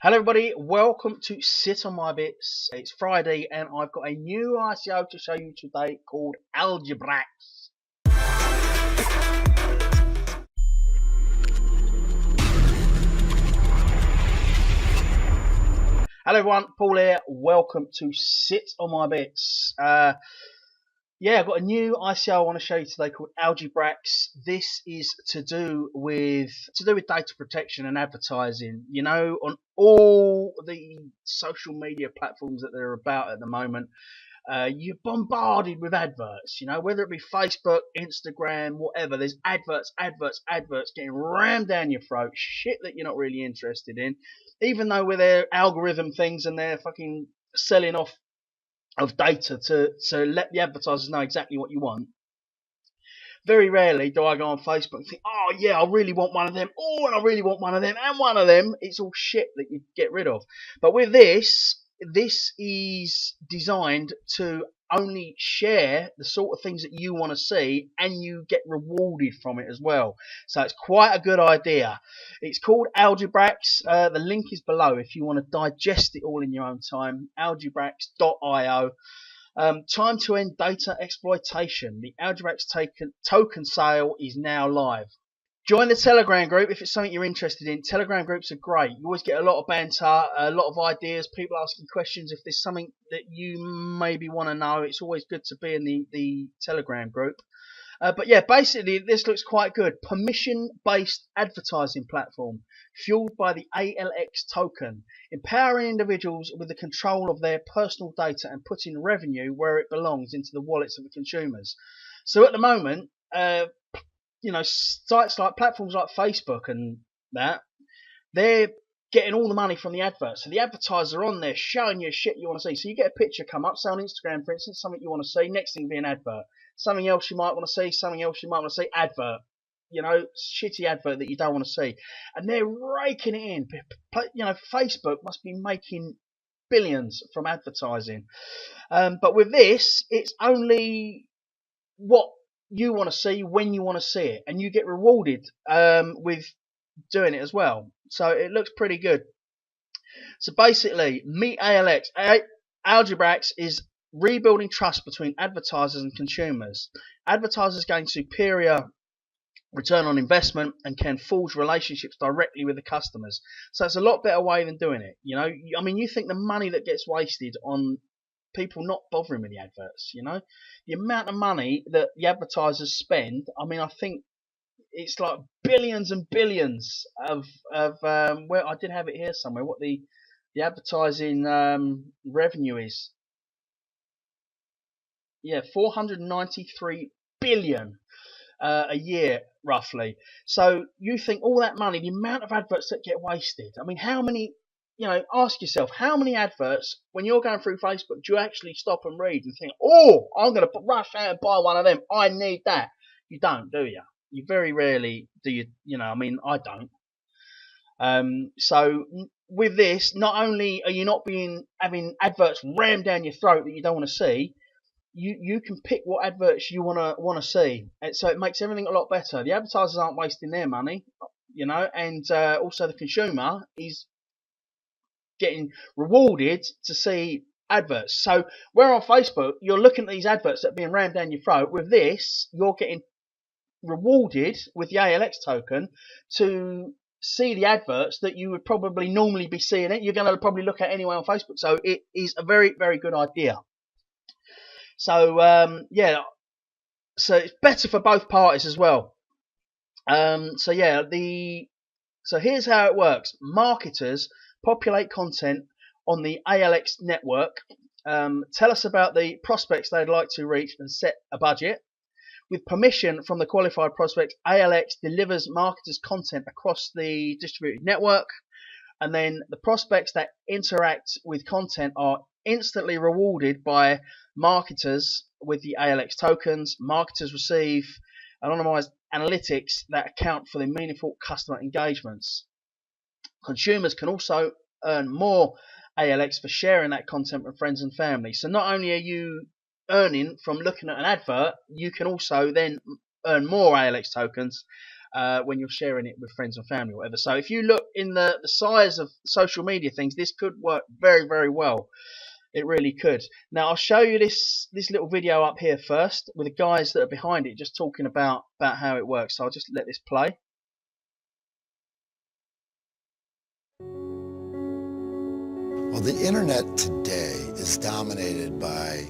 Hello everybody, welcome to Sit on My Bits. It's Friday and I've got a new ICO to show you today called Algebraix. Hello everyone, Paul here. Welcome to Sit on My Bits. I've got a new ICO I want to show you today called Algebraix. This is to do with data protection and advertising. You know, on all the social media platforms that they're about at the moment, you're bombarded with adverts. You know, whether it be Facebook, Instagram, whatever. There's adverts getting rammed down your throat. Shit that you're not really interested in, even though with their algorithm things and they're fucking selling off of data to let the advertisers know exactly what you want. Very rarely do I go on Facebook and think, oh yeah, I really want one of them. Oh, and I really want one of them and one of them. It's all shit that you get rid of. But with this is designed to only share the sort of things that you want to see, and you get rewarded from it as well. So it's quite a good idea. It's called Algebraix. The link is below if you want to digest it all in your own time. Algebraix.io. Time to end data exploitation. The Algebraix token sale is now live. Join the Telegram group if it's something you're interested in. Telegram groups are great. You always get a lot of banter, a lot of ideas, people asking questions. If there's something that you maybe want to know, it's always good to be in the Telegram group. But yeah, basically this looks quite good. Permission-based advertising platform fueled by the ALX token, empowering individuals with the control of their personal data and putting revenue where it belongs, into the wallets of the consumers. So at the moment, sites like platforms like Facebook and that, they're getting all the money from the adverts. So the advertisers are on there showing you shit you want to see. So you get a picture come up, say on Instagram, for instance, something you want to see, next thing be an advert. Something else you might want to see, something else you might want to see, advert. You know, shitty advert that you don't want to see. And they're raking it in. You know, Facebook must be making billions from advertising. But with this, it's only what you want to see when you want to see it. And you get rewarded with doing it as well. So it looks pretty good. So basically, meet ALX. Algebraix is rebuilding trust between advertisers and consumers. Advertisers gain superior return on investment and can forge relationships directly with the customers. So it's a lot better way than doing it. You know, I mean, you think the money that gets wasted on people not bothering with the adverts, you know, the amount of money that the advertisers spend. I mean, I think it's like billions and billions of well, I did have it here somewhere, what the advertising revenue is. Yeah, 493 billion a year, roughly. So you think all that money, the amount of adverts that get wasted. I mean, how many, you know, ask yourself, how many adverts, when you're going through Facebook, do you actually stop and read and think, oh, I'm going to rush out and buy one of them. I need that. You don't, do you? You very rarely do you, you know, I mean, I don't. So with this, not only are you not having adverts rammed down your throat that you don't want to see, you can pick what adverts you want to see. So it makes everything a lot better. The advertisers aren't wasting their money, you know, and also the consumer is getting rewarded to see adverts. So where on Facebook you're looking at these adverts that are being rammed down your throat, with this you're getting rewarded with the ALX token to see the adverts that you would probably normally be seeing it. You're going to probably look at anyway on Facebook. So it is a very, very good idea. So yeah, so it's better for both parties as well. So here's how it works. Marketers populate content on the ALX network, tell us about the prospects they'd like to reach, and set a budget. With permission from the qualified prospects, ALX delivers marketers content across the distributed network, and then the prospects that interact with content are instantly rewarded by marketers with the ALX tokens. Marketers receive anonymized analytics that account for the meaningful customer engagements. Consumers can also earn more ALX for sharing that content with friends and family. So not only are you earning from looking at an advert, you can also then earn more ALX tokens when you're sharing it with friends and family or whatever. So if you look in the size of social media things, this could work very, very well. It really could. Now I'll show you this little video up here first with the guys that are behind it just talking about how it works. So I'll just let this play. Well, the internet today is dominated by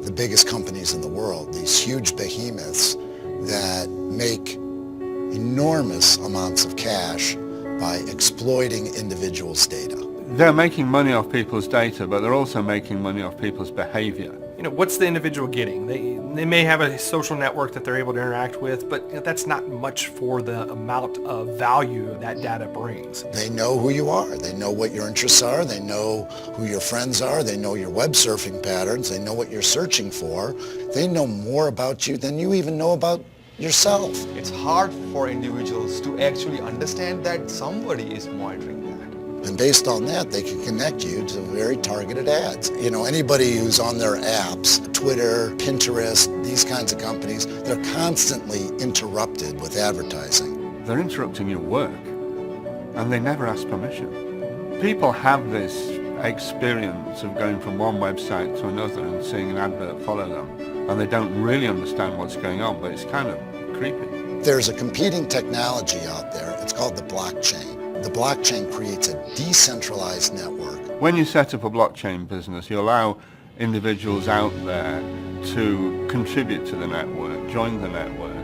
the biggest companies in the world, these huge behemoths that make enormous amounts of cash by exploiting individuals' data. They're making money off people's data, but they're also making money off people's behavior. You know, what's the individual getting? They may have a social network that they're able to interact with, but that's not much for the amount of value that data brings. They know who you are. They know what your interests are. They know who your friends are. They know your web surfing patterns. They know what you're searching for. They know more about you than you even know about yourself. It's hard for individuals to actually understand that somebody is monitoring that. And based on that, they can connect you to very targeted ads. You know, anybody who's on their apps, Twitter, Pinterest, these kinds of companies, they're constantly interrupted with advertising. They're interrupting your work, and they never ask permission. People have this experience of going from one website to another and seeing an advert follow them, and they don't really understand what's going on, but it's kind of creepy. There's a competing technology out there. It's called the blockchain. The blockchain creates a decentralized network. When you set up a blockchain business, you allow individuals out there to contribute to the network, join the network,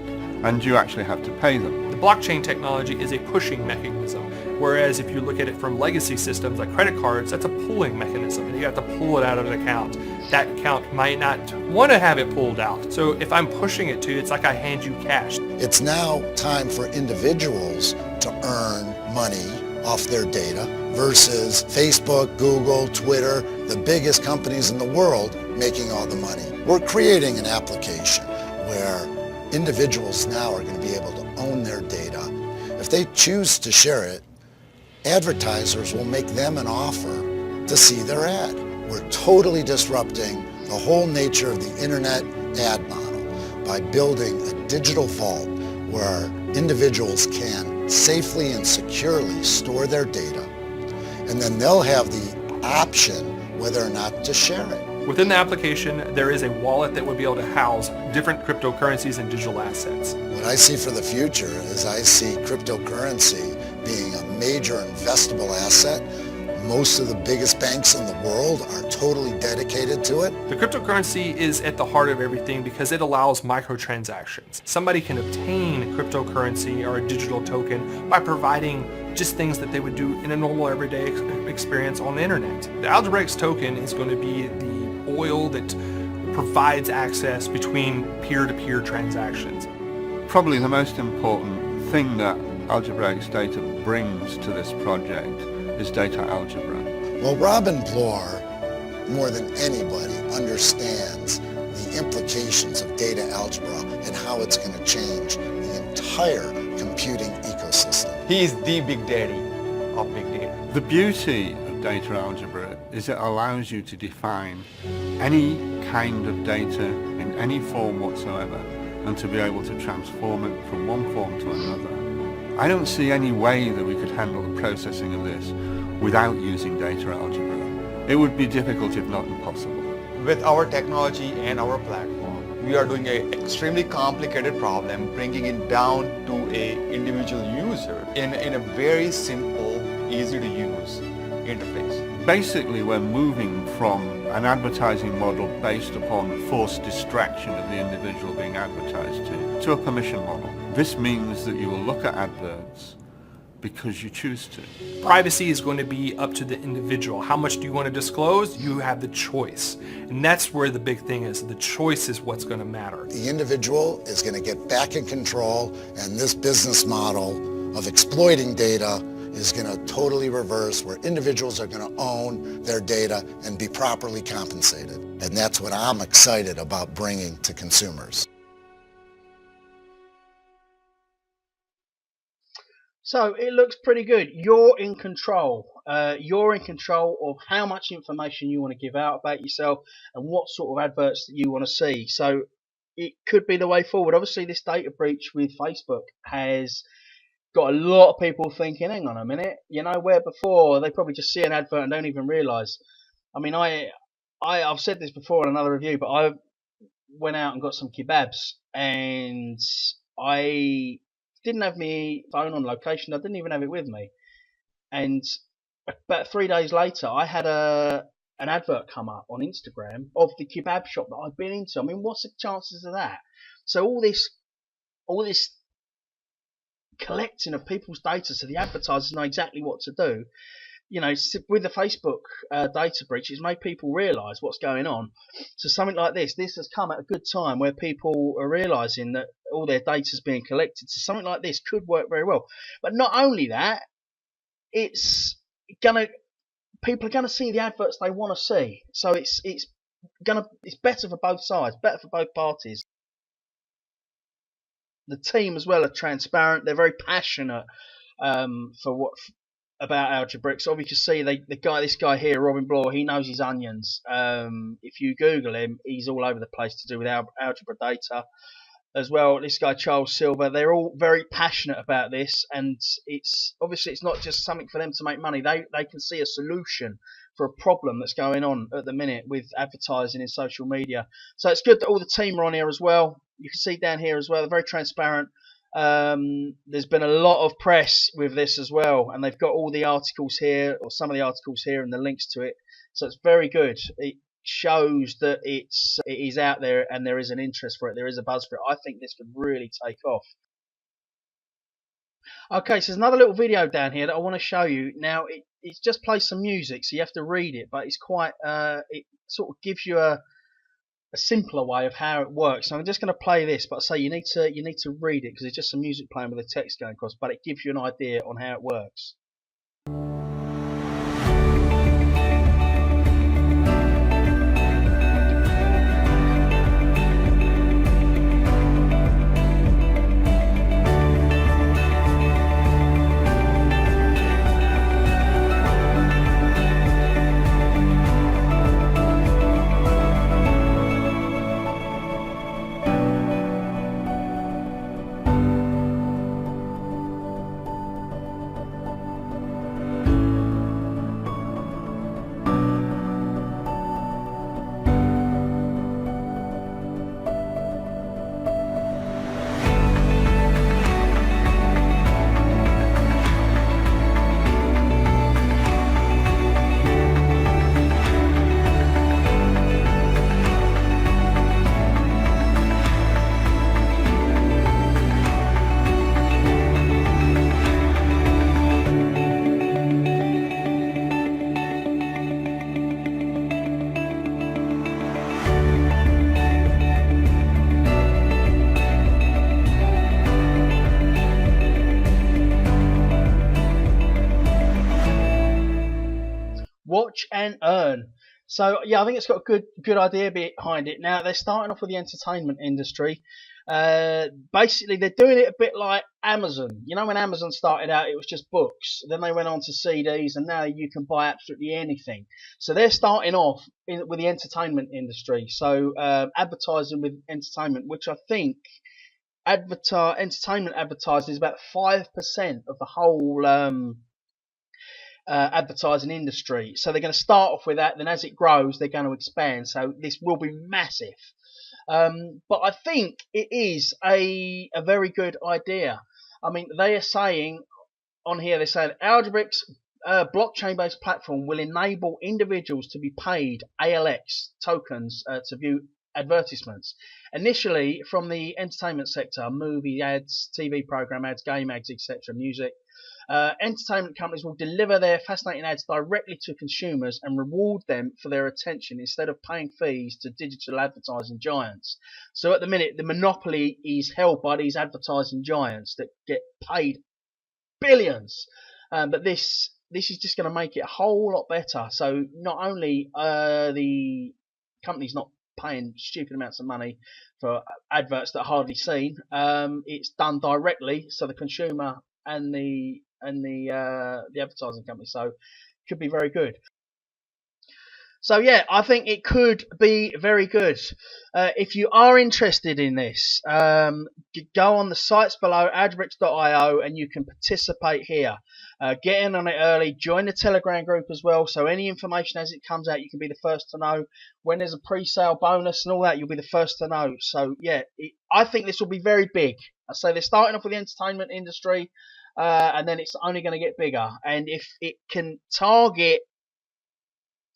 and you actually have to pay them. The blockchain technology is a pushing mechanism, whereas if you look at it from legacy systems like credit cards, that's a pulling mechanism, and you have to pull it out of an account. That account might not want to have it pulled out. So if I'm pushing it to you, it's like I hand you cash. It's now time for individuals to earn money off their data versus Facebook, Google, Twitter, the biggest companies in the world making all the money. We're creating an application where individuals now are going to be able to own their data. If they choose to share it, advertisers will make them an offer to see their ad. We're totally disrupting the whole nature of the internet ad model by building a digital vault where individuals can safely and securely store their data, and then they'll have the option whether or not to share it. Within the application, there is a wallet that would be able to house different cryptocurrencies and digital assets. What I see for the future is I see cryptocurrency being a major investable asset. Most of the biggest banks in the world are totally dedicated to it. The cryptocurrency is at the heart of everything because it allows microtransactions. Somebody can obtain cryptocurrency or a digital token by providing just things that they would do in a normal everyday experience on the internet. The Algebraix token is going to be the oil that provides access between peer-to-peer transactions. Probably the most important thing that Algebraix data brings to this project is data algebra. Well, Robin Bloor, more than anybody, understands the implications of data algebra and how it's going to change the entire computing ecosystem. He is the big daddy of big data. The beauty of data algebra is it allows you to define any kind of data in any form whatsoever and to be able to transform it from one form to another. I don't see any way that we could handle the processing of this without using data algebra. It would be difficult if not impossible. With our technology and our platform, we are doing an extremely complicated problem, bringing it down to an individual user in a very simple, easy to use interface. Basically, we're moving from an advertising model based upon forced distraction of the individual being advertised to a permission model. This means that you will look at adverts because you choose to. Privacy is going to be up to the individual. How much do you want to disclose? You have the choice. And that's where the big thing is. The choice is what's going to matter. The individual is going to get back in control, and this business model of exploiting data is going to totally reverse, where individuals are going to own their data and be properly compensated. And that's what I'm excited about bringing to consumers. So it looks pretty good. You're in control. You're in control of how much information you want to give out about yourself and what sort of adverts that you want to see. So it could be the way forward. Obviously, this data breach with Facebook has got a lot of people thinking, hang on a minute, where before they probably just see an advert and don't even realise. I mean, I've said this before in another review, but I went out and got some kebabs, and I didn't have my phone on location. I didn't even have it with me. And about 3 days later, I had an advert come up on Instagram of the kebab shop that I'd been into. I mean, what's the chances of that? So all this collecting of people's data, so the advertisers know exactly what to do. With the Facebook data breach, it's made people realise what's going on. So something like this has come at a good time where people are realising that all their data is being collected. So something like this could work very well. But not only that, people are gonna see the adverts they want to see. So it's better for both sides, better for both parties. The team as well are transparent. They're very passionate about Algebraix. So you can see this guy here, Robin Bloor, he knows his onions. If you Google him, he's all over the place to do with algebra data. As well, this guy Charles Silver, they're all very passionate about this, and it's not just something for them to make money. They can see a solution for a problem that's going on at the minute with advertising in social media. So it's good that all the team are on here as well. You can see down here as well, they're very transparent. There's been a lot of press with this as well, and they've got all the articles here, or some of the articles here, and the links to it. So it's very good. It shows that it is out there and there is an interest for it. There is a buzz for it. I think this could really take off. Okay, so there's another little video down here that I want to show you. Now, it's just plays some music, so you have to read it, but it's quite, it sort of gives you a simpler way of how it works. So I'm just going to play this, but I say you need to read it because it's just some music playing with the text going across, but it gives you an idea on how it works. Watch and earn. So yeah, I think it's got a good idea behind it. Now they're starting off with the entertainment industry. Basically, they're doing it a bit like Amazon. When Amazon started out, it was just books. Then they went on to CDs, and now you can buy absolutely anything. So they're starting off with the entertainment industry. So advertising with entertainment, which I think entertainment advertising is about 5% of the whole advertising industry. So they're going to start off with that, then as it grows they're going to expand, so this will be massive. But I think it is a very good idea. I mean, they are saying on here, they're saying Algebraix blockchain based platform will enable individuals to be paid ALX tokens to view advertisements, initially from the entertainment sector, movie ads, TV program ads, game ads, etc., music. Entertainment companies will deliver their fascinating ads directly to consumers and reward them for their attention instead of paying fees to digital advertising giants. So at the minute, the monopoly is held by these advertising giants that get paid billions. But this is just going to make it a whole lot better. So not only the companies not paying stupid amounts of money for adverts that are hardly seen, it's done directly, so the consumer and the advertising company. So it could be very good. So yeah, I think it could be very good. If you are interested in this, go on the sites below, algebraix.io, and you can participate here. Get in on it early, join the Telegram group as well, so any information as it comes out, you can be the first to know. When there's a pre-sale bonus and all that, you'll be the first to know. So yeah, I think this will be very big. I say they're starting off with the entertainment industry, and then it's only going to get bigger. And if it can target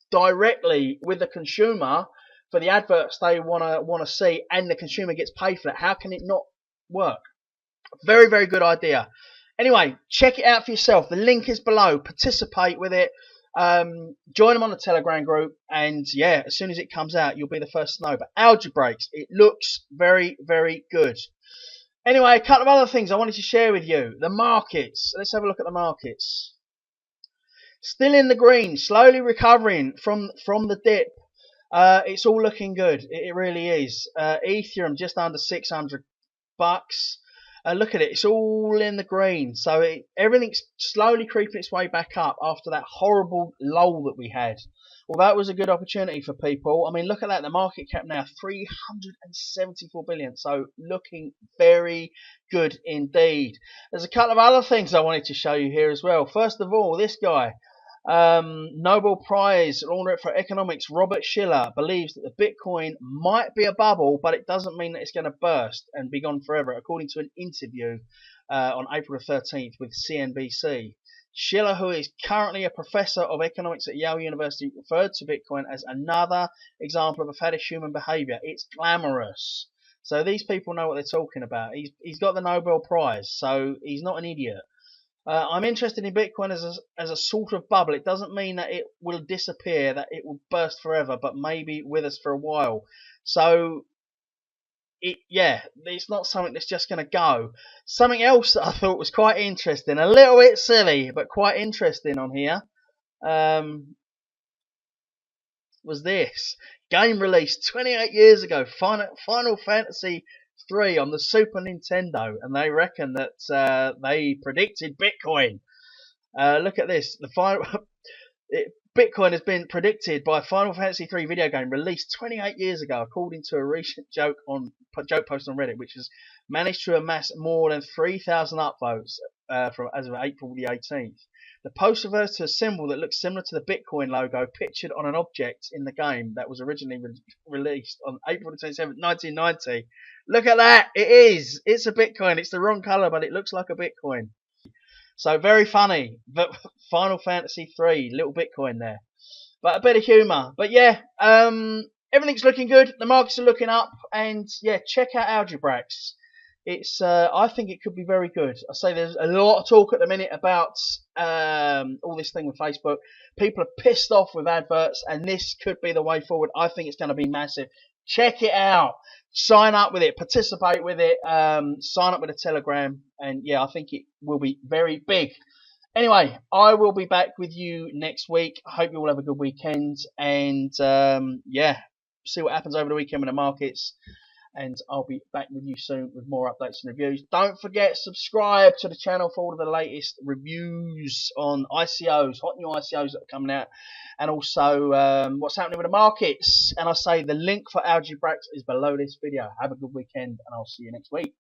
directly with the consumer for the adverts they want to see, and the consumer gets paid for that, how can it not work? Very, very good idea. Anyway, check it out for yourself. The link is below. Participate with it. Join them on the Telegram group, and yeah, as soon as it comes out, you'll be the first to know. But Algebraix, it looks very, very good. Anyway, a couple of other things I wanted to share with you. The markets. Let's have a look at the markets. Still in the green, slowly recovering from the dip. It's all looking good. It really is. Ethereum just under $600. Look at it. It's all in the green. So everything's slowly creeping its way back up after that horrible lull that we had. Well, that was a good opportunity for people. I mean, look at that. The market cap now 374 billion. So looking very good indeed. There's a couple of other things I wanted to show you here as well. First of all, this guy. Nobel Prize laureate for economics Robert Shiller believes that the Bitcoin might be a bubble, but it doesn't mean that it's going to burst and be gone forever, according to an interview on April the 13th with CNBC. Shiller, who is currently a professor of economics at Yale University, referred to Bitcoin as another example of a fetish human behavior. It's glamorous. So these people know what they're talking about. He's got the Nobel Prize, so he's not an idiot. I'm interested in Bitcoin as a sort of bubble. It doesn't mean that it will disappear, that it will burst forever, but maybe with us for a while. So, it's not something that's just going to go. Something else that I thought was quite interesting, a little bit silly, but quite interesting on here, was this. Game released 28 years ago, Final Fantasy 3 on the Super Nintendo, and they reckon that they predicted Bitcoin. Look at this. Bitcoin has been predicted by a Final Fantasy 3 video game released 28 years ago, according to a recent joke post on Reddit, which has managed to amass more than 3,000 upvotes as of April the 18th. The post refers to a symbol that looks similar to the Bitcoin logo pictured on an object in the game that was originally released on April 27, 1990. Look at that! It is! It's a Bitcoin. It's the wrong colour, but it looks like a Bitcoin. So very funny. But Final Fantasy 3, little Bitcoin there. But a bit of humour. But yeah, everything's looking good. The markets are looking up. And yeah, check out Algebraix. It's I think it could be very good. I say there's a lot of talk at the minute about all this thing with Facebook. People are pissed off with adverts, and this could be the way forward. I think it's going to be massive. Check it out. Sign up with it. Participate with it. Sign up with the Telegram. And yeah, I think it will be very big. Anyway, I will be back with you next week. I hope you all have a good weekend. And yeah, see what happens over the weekend with the markets. And I'll be back with you soon with more updates and reviews. Don't forget, subscribe to the channel for all of the latest reviews on ICOs, hot new ICOs that are coming out, and also what's happening with the markets. And I say the link for Algebraix is below this video. Have a good weekend, and I'll see you next week.